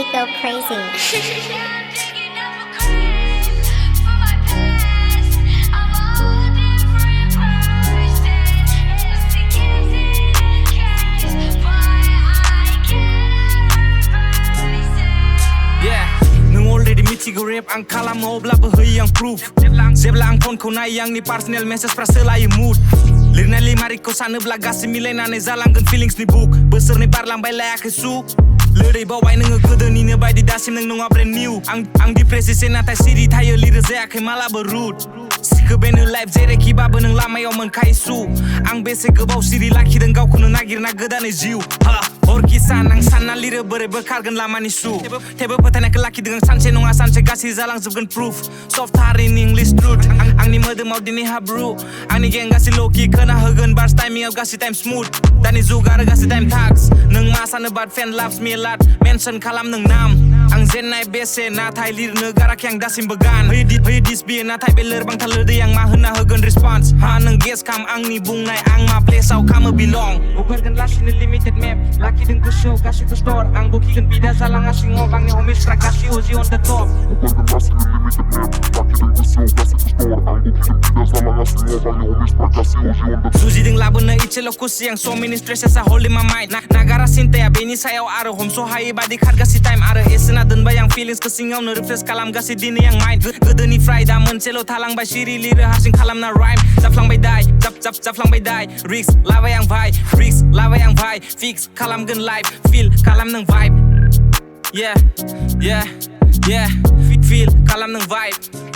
we go crazy. Already मिथिगौ rape आं खालामो अब्लाबो होयो आं प्रुफ जेब्ला आं फनखौ नायो आंनि पार्सनेल मेसेजफ्रा सोलायो मुड लिरनाय लिमारिकखौ सानोब्ला गासै मिलायनानै जालांगोन फिलिंसनि बुक बोसोरनै बारलांबाय लायाखै सुख लोरै बावबाय नोङो गोदोनिनो बायदि दासिम नों नङा ब्रेन्ड निउ आं डिप्रेस नाथाय सिरि थायो लिरो जायाखै मालाबो रुट सिखो बेनो लाइफ जेरैखिबाबो नों लामायाव मोनखायो सु आं बेसे गोबाव सिरि लाखिदों गावखौनो नागिरना गोदानै जिउ हरखि सान आं सानना लिरो बोरै बोखारगोन लामानि सु थेबो फोथायनायखौ लाखिदों आं सानसे नङा सानसे गासै जालांजोबगोन प्रुफ सफ्ट हारिन इंलिश ट्रुथ आंनि मोदोमाव दिनै हाब्रु आंनि गें गासै लौकि खोना होगोन बार्स टाइमिंआव गासै टाइम स्मुथ दानि जुग आरो गासै टाइम टाक्स नों मा सानो बाट फेन लाभ्स मी लाट मेनसन खालाम नों नाम आं जेननाय बेसे नाथाय लिरनो गाराखै आं दासिमबो गान होयो दिस बियो नाथाय बे लोरबांथा लोरदै आं मा होना होगोन रिसपन्स हा नों गेस खाम आंनि बुंनाय आं मा प्लेसआव खामो बिलं हगारगोन लासैनो लिमिटेड मेप लाखिदों गोसोआव गासैबो स्टर आं बोखिगोन बिदा जालांगासिनो आंनि हमिसफ्रा गासैबो जि अन द टप हगारगोन लासैनो लिमिटेड मेप लाखिदों गोसोआव गासैबो स्टर आं बोखिगोन बिदा जालांगासिनो आंनि हमिसफ्रा गासैबो जि अन द टप जुजिदों लाबोनो इसेल' खुसि आं so many stresses uh holding my mind नागारा सिन्थाया बेनि सायाव आरो हमस'हायै बादि खारगासै टाइम आरो एसेना दोनबाय आं फिलिंसखौ सिङावनो रिफ्रेस खालामगासै दिनै आं माइन्ड गोदोनिफ्राय दा मोनसेल' थालांबाय सिरि लिरो हारसिं खालामना राइम जाफ्लांबाय दाय जाफ्लांबाय दाय रिक्स लाबाय आं भाइ फिक्स खालामगोन लाइफ फिल खालाम नों भाइब yeah feel खालाम नों भाइब